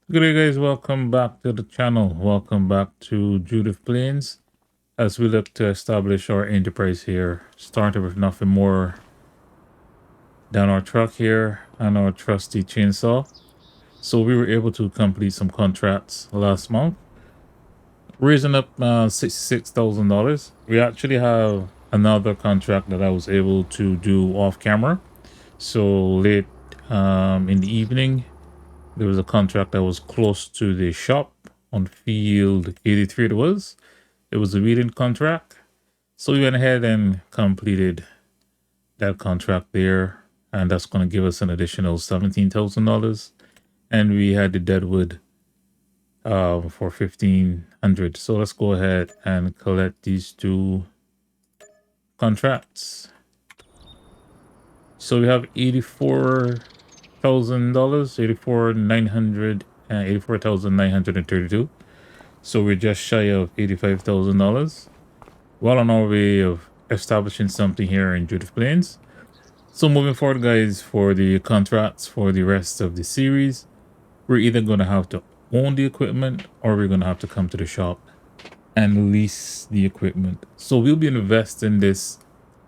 Good day, guys. Welcome back to the channel. Welcome back to Judith Plains as we look to establish our enterprise here. Started with nothing more than our truck here and our trusty chainsaw. So we were able to complete some contracts last month, raising up $66,000. We actually have another contract that I was able to do off camera. So late in the evening, there was a contract that was close to the shop on field 83 it was. It was a reading contract. So we went ahead and completed that contract there. And that's going to give us an additional $17,000. And we had the deadwood for 1,500. So let's go ahead and collect these two contracts. So we have $84,000, 84,932. So we're just shy of $85,000. Well on our way of establishing something here in Judith Plains. So moving forward, guys, for the contracts for the rest of the series, we're either going to have to own the equipment or we're going to have to come to the shop and lease the equipment. So we'll be investing this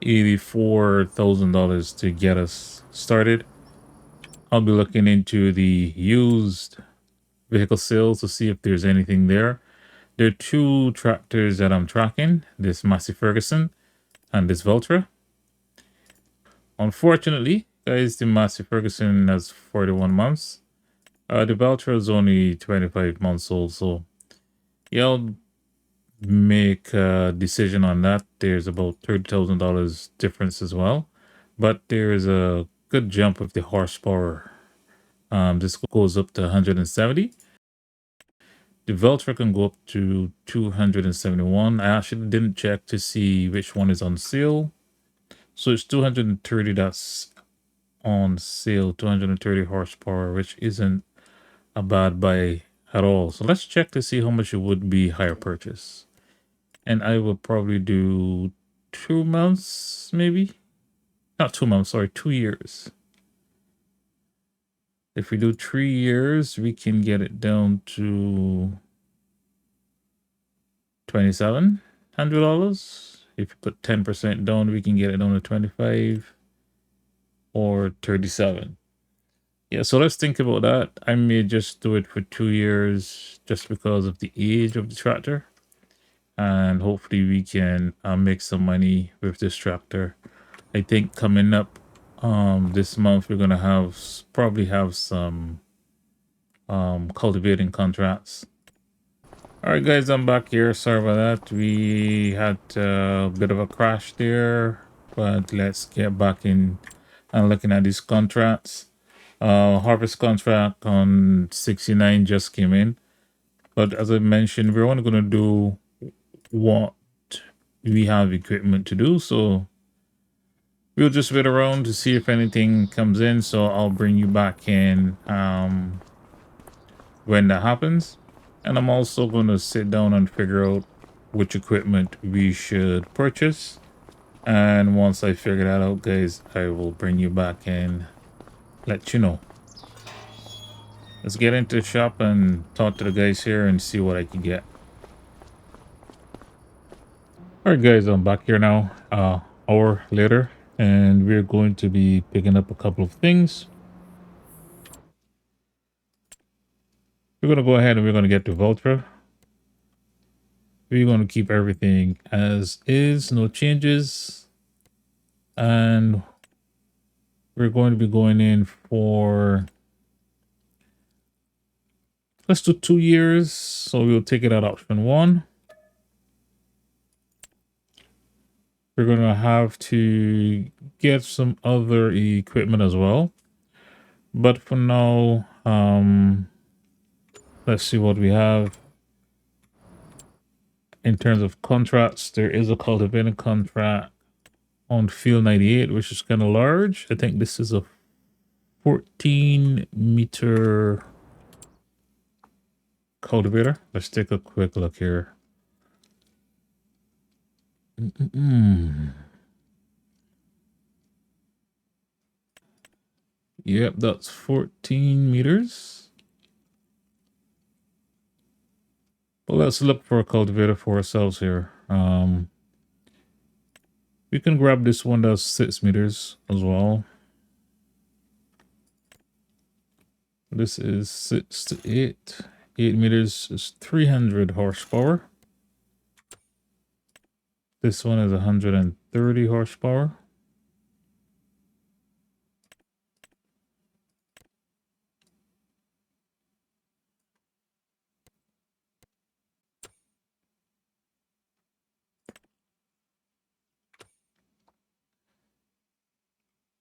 $84,000 to get us started. I'll be looking into the used vehicle sales to see if there's anything there. There are two tractors that I'm tracking, this Massey Ferguson and this Valtra. Unfortunately, guys, the Massey Ferguson has 41 months. The Valtra is only 25 months old, so yeah, I'll make a decision on that. There's about $30,000 difference as well, but there is a good jump of the horsepower. This goes up to 170. The Valtra can go up to 271. I actually didn't check to see which one is on sale. So it's 230 that's on sale, 230 horsepower, which isn't a bad buy at all. So let's check to see how much it would be higher purchase. And I will probably do 2 months, maybe. Not 2 months, sorry, 2 years. If we do 3 years, we can get it down to $2,700. If you put 10% down, we can get it down to 25 or 37. Yeah, so let's think about that. I may just do it for 2 years just because of the age of the tractor. And hopefully we can make some money with this tractor. I think coming up this month, we're going to probably have some cultivating contracts. All right, guys, I'm back here. Sorry about that. We had a bit of a crash there, but let's get back in and looking at these contracts. Harvest contract on 69 just came in, but as I mentioned, we're only going to do what we have equipment to do, so we'll just wait around to see if anything comes in. So I'll bring you back in when that happens. And I'm also going to sit down and figure out which equipment we should purchase. And once I figure that out, guys, I will bring you back and let you know. Let's get into the shop and talk to the guys here and see what I can get. All right, guys, I'm back here now, hour later, and we're going to be picking up a couple of things. We're going to go ahead and we're going to get to Voltra. We're going to keep everything as is, no changes. And we're going to be going in for, let's do 2 years. So we'll take it at option 1. We're going to have to get some other equipment as well. But for now, let's see what we have. In terms of contracts, there is a cultivating contract on field 98, which is kind of large. I think this is a 14-meter cultivator. Let's take a quick look here. Yep, that's 14 meters. But let's look for a cultivator for ourselves here. We can grab this one that's 6 meters as well. This is 6 to 8. 8 meters is 300 horsepower. This one is 130 horsepower.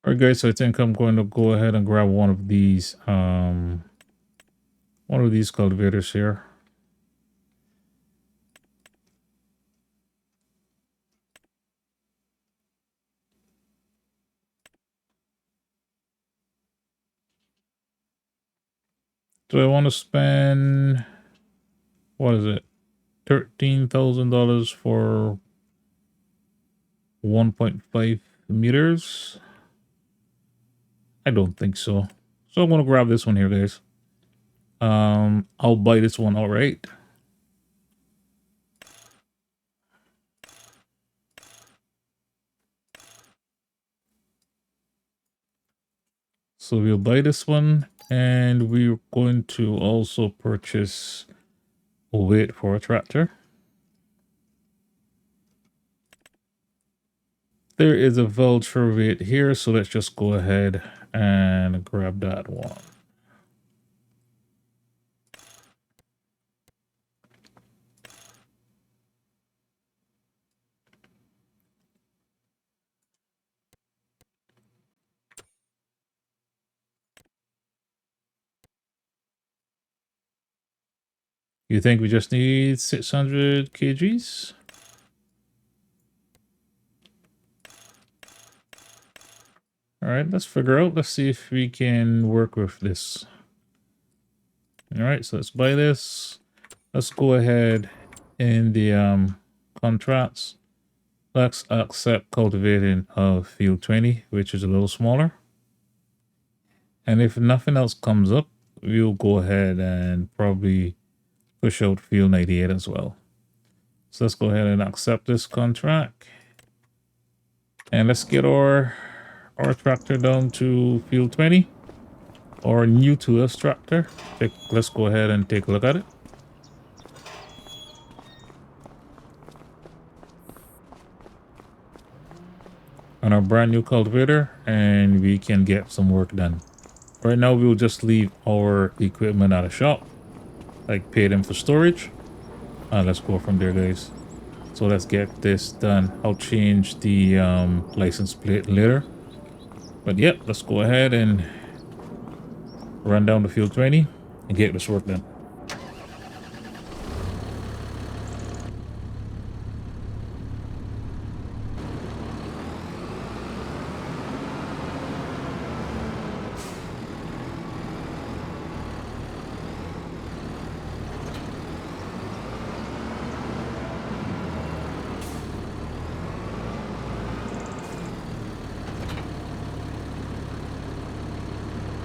All right, guys, so I think I'm going to go ahead and grab one of these cultivators here. So I want to spend, what is it? $13,000 for 1.5 meters. I don't think so. So I'm going to grab this one here, guys. I'll buy this one outright. So we'll buy this one, and we're going to also purchase a weight for a tractor. There is a vulture weight here, so let's just go ahead and grab that one. You think we just need 600 kgs? All right, let's figure out. Let's see if we can work with this. All right, so let's buy this. Let's go ahead in the contracts. Let's accept cultivating of field 20, which is a little smaller. And if nothing else comes up, we'll go ahead and probably push out field 98 as well. So let's go ahead and accept this contract. And let's get our tractor down to field 20, or new to us tractor. Let's go ahead and take a look at it. On our brand new cultivator, and we can get some work done. Right now we'll just leave our equipment at a shop, like pay them for storage, and let's go from there, guys. So let's get this done. I'll change the license plate later, but yep, let's go ahead and run down to field 20 and get this work done.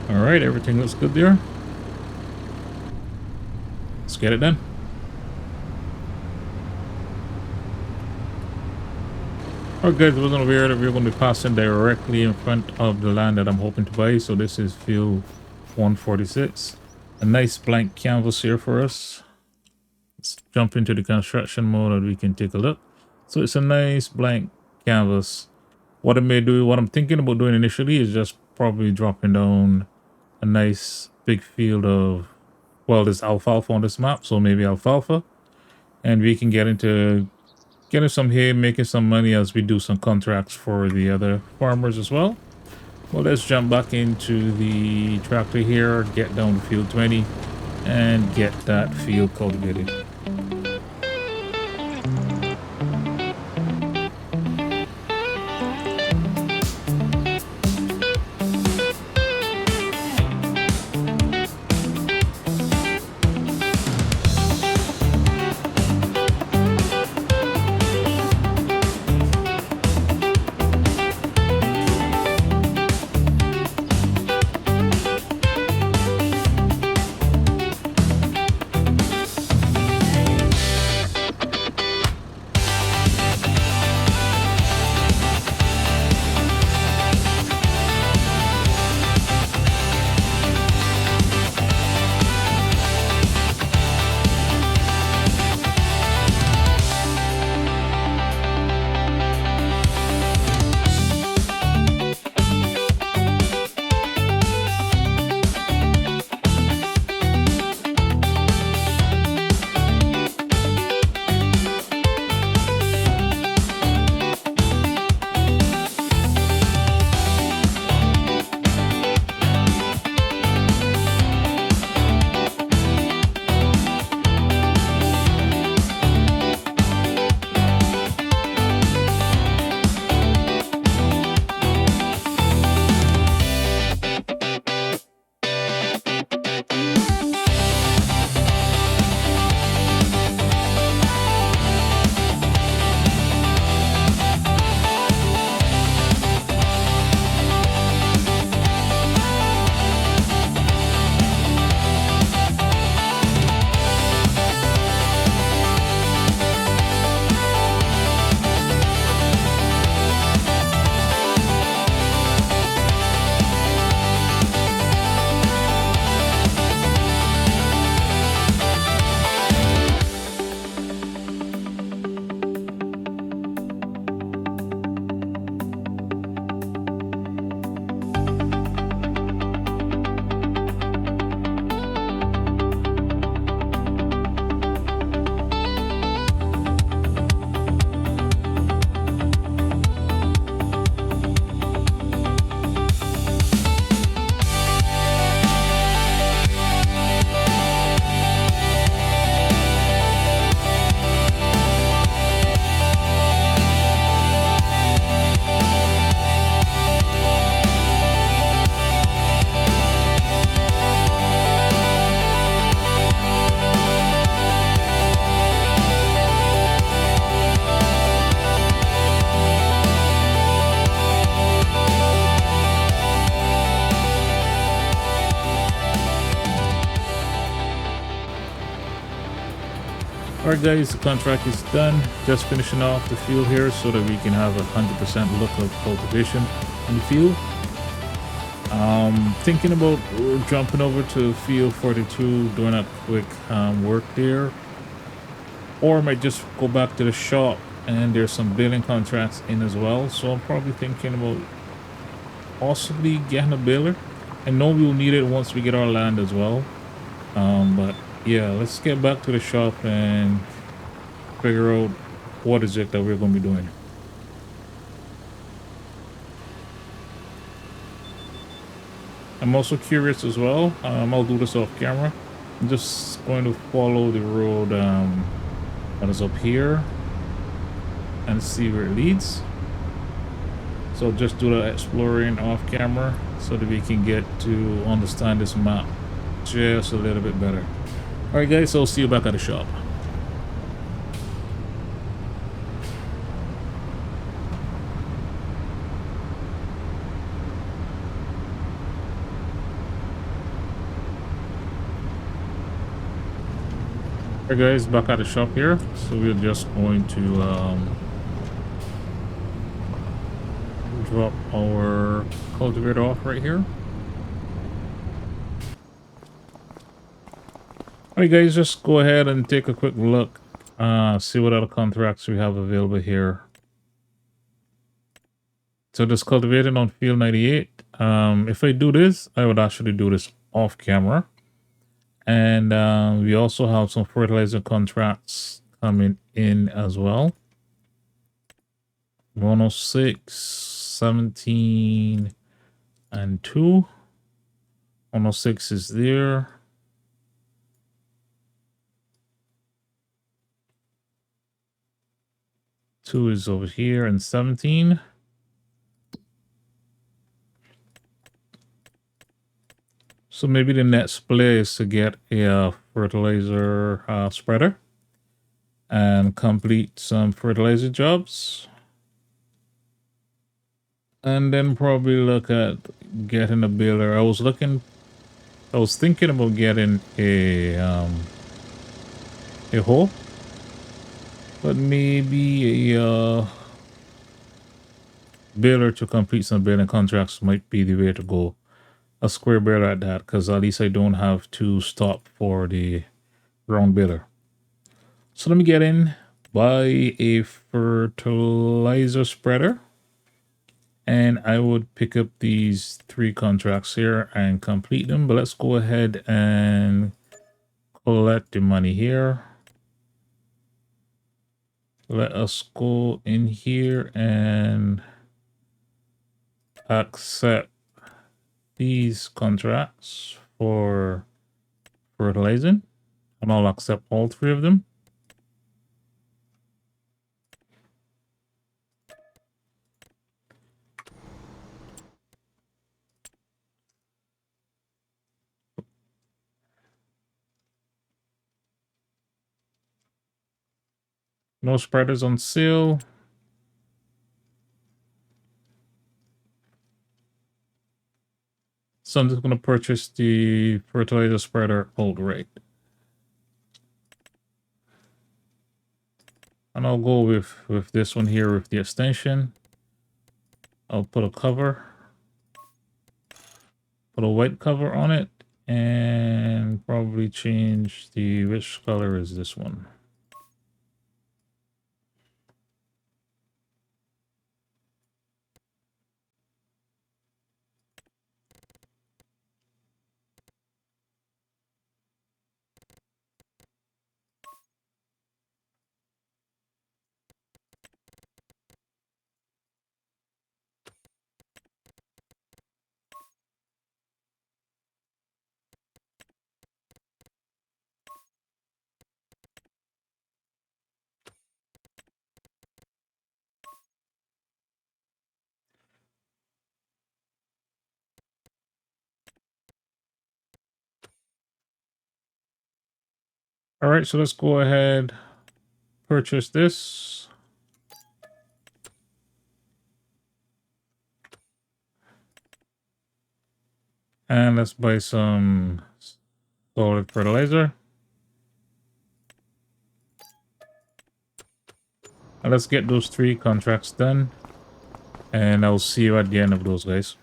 All right, everything looks good there. Let's get it done. Alright, guys, I wasn't aware that we were going to be passing directly in front of the land that I'm hoping to buy. So this is field 146. A nice blank canvas here for us. Let's jump into the construction mode and we can take a look. So it's a nice blank canvas. What I'm thinking about doing initially is just probably dropping down a nice big field of, well, there's alfalfa on this map, so maybe alfalfa, and we can get into getting some hay, making some money as we do some contracts for the other farmers as well. Well, let's jump back into the tractor here, get down to field 20 and get that field cultivated. Alright guys, the contract is done. Just finishing off the field here so that we can have 100% look of cultivation in the field. Thinking about jumping over to field 42, doing a quick work there. Or I might just go back to the shop, and there's some billing contracts in as well. So I'm probably thinking about possibly getting a biller. I know we'll need it once we get our land as well. But yeah, let's get back to the shop and figure out what is it that we're going to be doing. I'm also curious as well. I'll do this off camera. I'm just going to follow the road that is up here and see where it leads. So just do the exploring off camera so that we can get to understand this map just a little bit better. All right, guys, so I'll see you back at the shop. All right, guys, back at the shop here. So we're just going to drop our cultivator off right here. Alright guys, just go ahead and take a quick look, see what other contracts we have available here. So this cultivated on field 98. If I do this, I would actually do this off camera. And we also have some fertilizer contracts coming in as well. 106, 17, and 2. 106 is there. Two is over here, and 17. So maybe the next play is to get a fertilizer spreader and complete some fertilizer jobs. And then probably look at getting a baler. I was thinking about getting a hoe, but maybe a baler to complete some baling contracts might be the way to go. A square baler at that, because at least I don't have to stop for the round baler. So let me get in, buy a fertilizer spreader, and I would pick up these 3 contracts here and complete them. But let's go ahead and collect the money here. Let us go in here and accept these contracts for fertilizing, and I'll accept all 3 of them. No spreaders on sale. So I'm just going to purchase the fertilizer spreader outright. And I'll go with this one here with the extension. I'll put a cover. Put a white cover on it. And probably change the, which color is this one? All right, so let's go ahead, purchase this. And let's buy some solid fertilizer. And let's get those 3 contracts done, and I'll see you at the end of those, guys.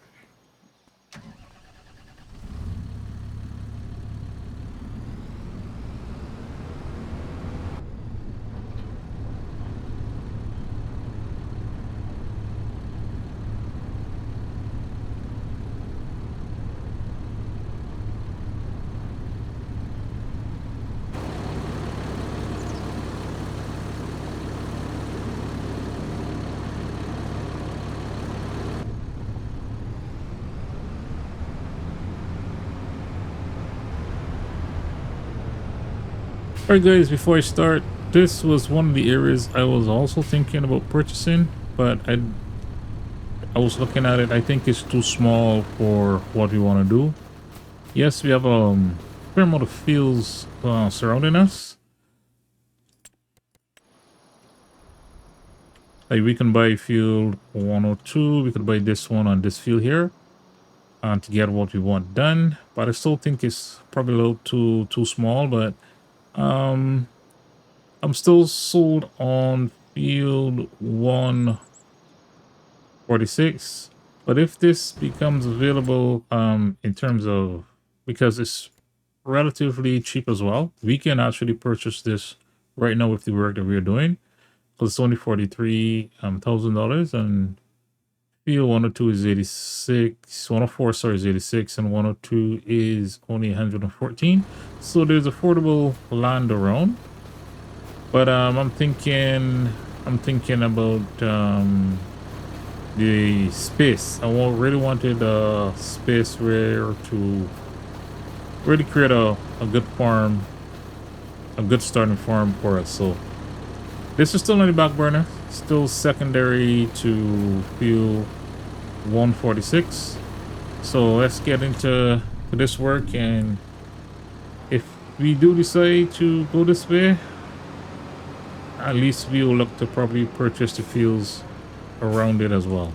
Alright guys, before I start, this was one of the areas I was also thinking about purchasing, but I was looking at it. I think it's too small for what we want to do. Yes, we have a fair amount of fields surrounding us. Like we can buy field 102, we could buy this one on this field here to get what we want done. But I still think it's probably a little too small, but I'm still sold on field 146. But if this becomes available in terms of, because it's relatively cheap as well, we can actually purchase this right now with the work that we're doing. Because it's only $43,000, and field 102 is 86, 104 sorry is 86, and 102 is only 114. So there's affordable land around. But I'm thinking about the space. I really wanted a space where to really create a good farm, a good starting farm for us. So this is still on the back burner, still secondary to field 146. So let's get into this work, and if we do decide to go this way, at least we will look to probably purchase the fields around it as well.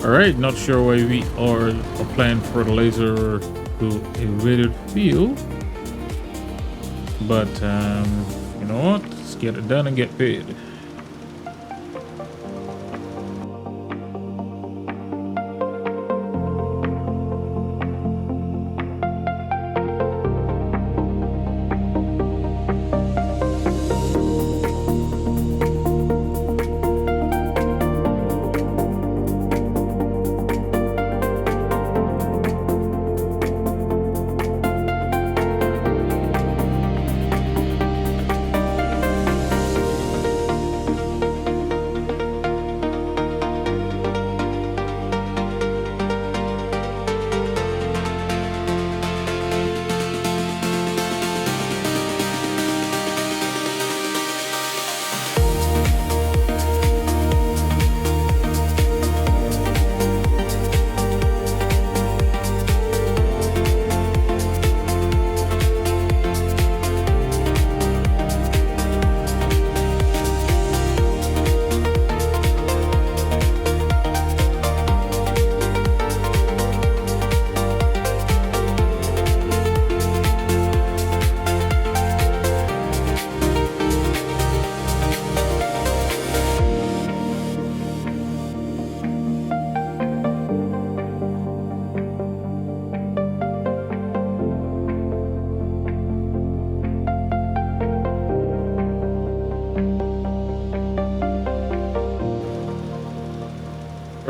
Alright, not sure why we are applying fertilizer to a weighted field, but you know what, let's get it done and get paid.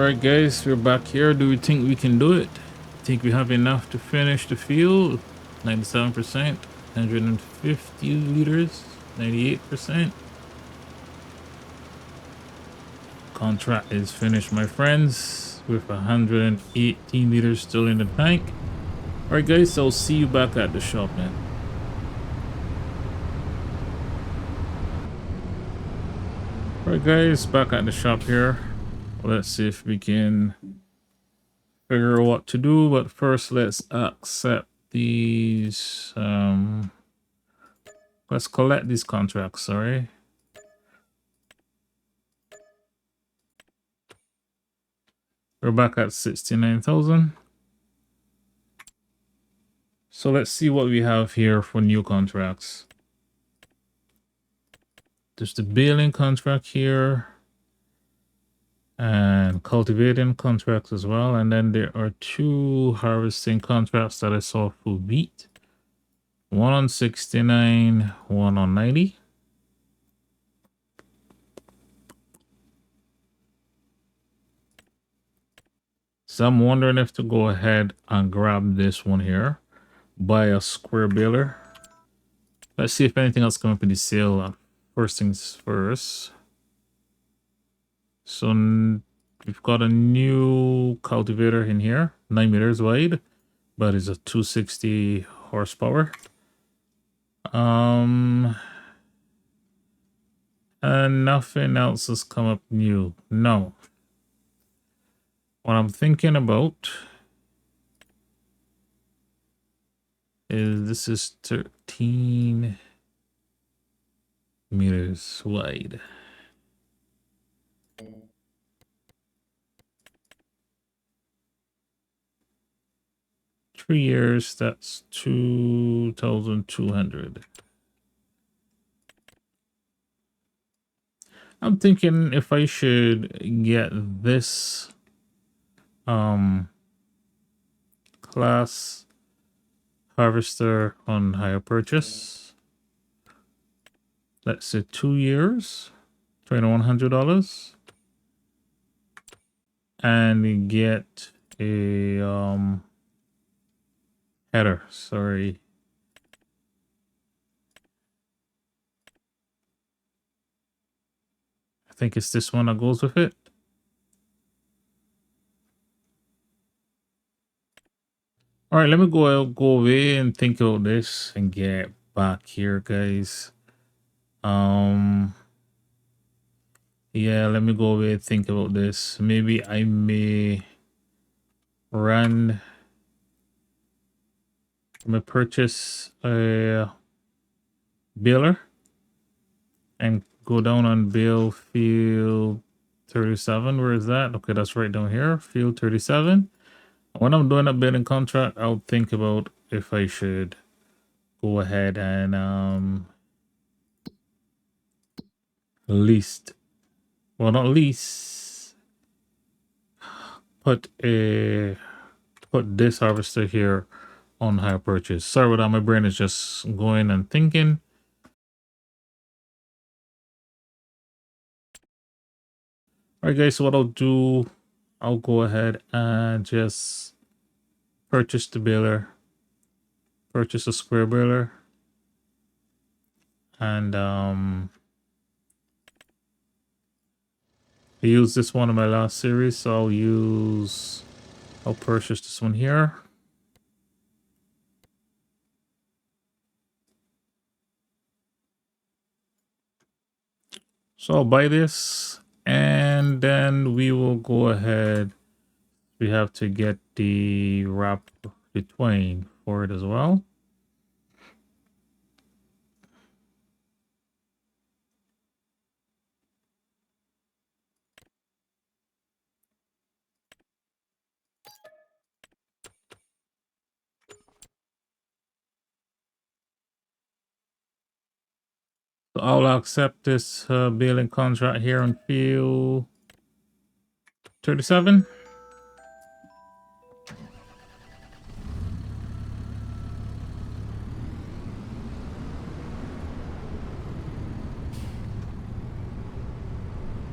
Alright guys, we're back here. Do we think we can do it? Think we have enough to finish the field? 97%, 150 liters, 98%. Contract is finished, my friends, with 118 liters still in the tank. Alright guys, I'll see you back at the shop then. Alright guys, back at the shop here. Let's see if we can figure out what to do, but first let's accept these let's collect these contracts. Sorry, we're back at 69,000. So let's see what we have here for new contracts. There's the baling contract here and cultivating contracts as well, and then there are two harvesting contracts that I saw for wheat. One on 69, one on 90. So I'm wondering if to go ahead and grab this one here, buy a square baler. Let's see if anything else comes up in the sale. First things first. So we've got a new cultivator in here, 9 meters wide, but it's a 260 horsepower. And nothing else has come up new. No. What I'm thinking about is this is 13 meters wide. Years, that's 2,200. I'm thinking if I should get this class harvester on hire purchase. Let's say 2 years, $2,100, and get a header. Sorry. I think it's this one that goes with it. All right, let me go away and think about this and get back here, guys. Yeah, let me go away and think about this. Maybe I may purchase a baler and go down on bale field 37. Where is that? Okay, that's right down here, field 37. When I'm doing a baling contract, I'll think about if I should go ahead and put this harvester here on hire purchase. Sorry about that, my brain is just going and thinking. All right, guys, so what I'll do, I'll go ahead and just purchase the baler, purchase a square baler, and I used this one in my last series, so I'll purchase this one here. So I'll buy this, and then we will go ahead. We have to get the wrap between for it as well. So I'll accept this baling contract here on field 37.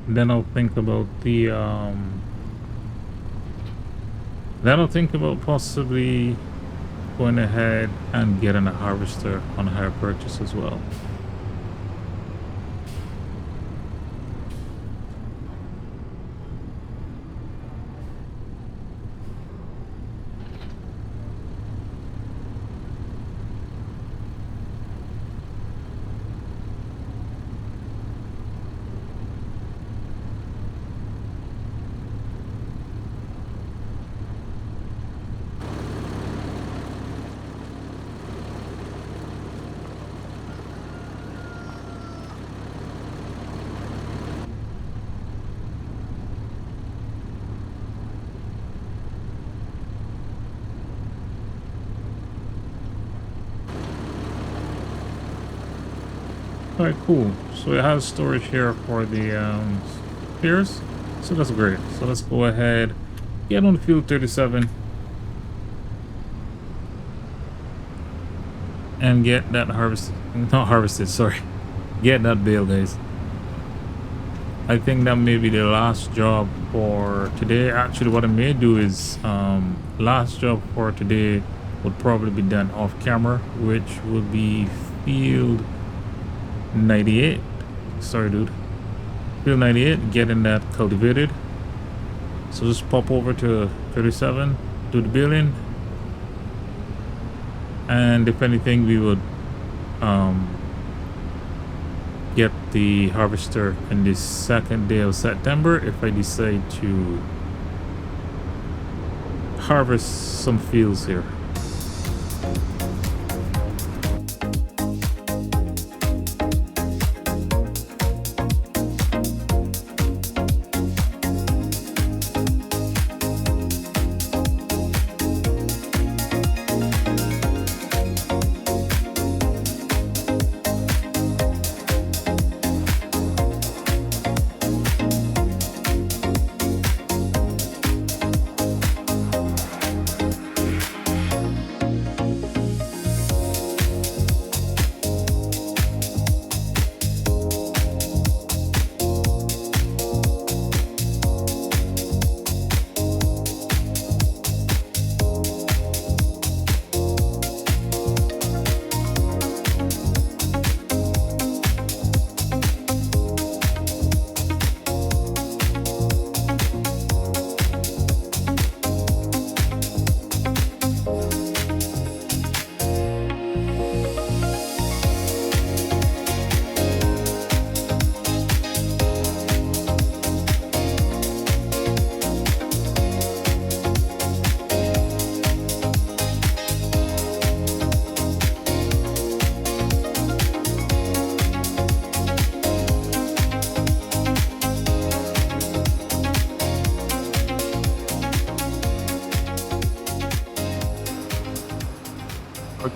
Then I'll think about the Then I'll think about possibly going ahead and getting a harvester on a hire purchase as well. All right, cool. So it has storage here for the spears. So that's great. So let's go ahead, get on the field 37 and get that not harvested, sorry. Get that bale, guys. I think that may be the last job for today. Actually, what I may do is last job for today would probably be done off camera, which would be field 98. Sorry, dude. Field 98, getting that cultivated. So just pop over to 37, do the billing, and if anything, we would get the harvester in the second day of September if I decide to harvest some fields here.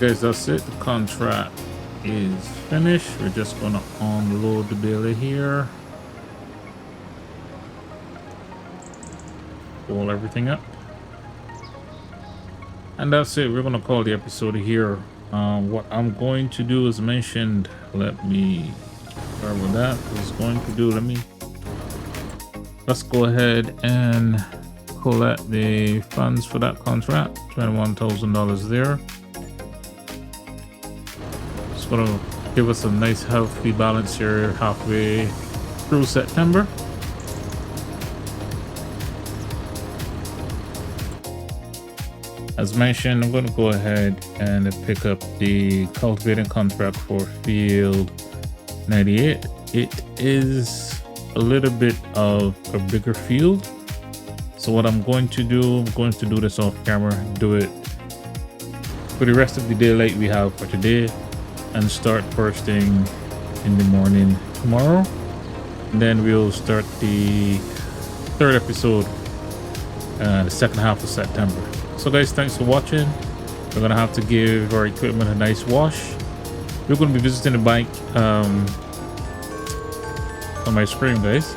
Okay, so that's it. The contract is finished. We're just gonna unload the baler here. Pull everything up. And that's it. We're gonna call the episode here. What I'm going to do is mentioned. Let me start with that. Let's go ahead and collect the funds for that contract. $21,000 there. It's gonna give us a nice healthy balance here halfway through September. As mentioned, I'm going to go ahead and pick up the cultivating contract for field 98. It is a little bit of a bigger field. So what I'm going to do this off camera, do it for the rest of the daylight we have for today, and start first thing in the morning tomorrow. And then we'll start the third episode, the second half of September. So guys, thanks for watching. We're gonna have to give our equipment a nice wash. We're gonna be visiting the bank on my screen, guys.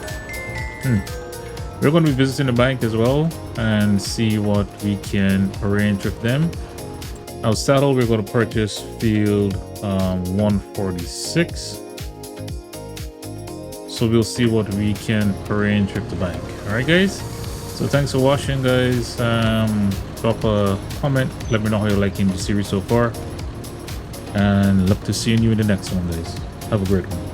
We're gonna be visiting the bank as well and see what we can arrange with them. Now saddle, we're gonna purchase field 146. So we'll see what we can arrange with the bank. All right, guys. So thanks for watching, guys. Drop a comment. Let me know how you're liking the series so far. And look to seeing you in the next one, guys. Have a great one.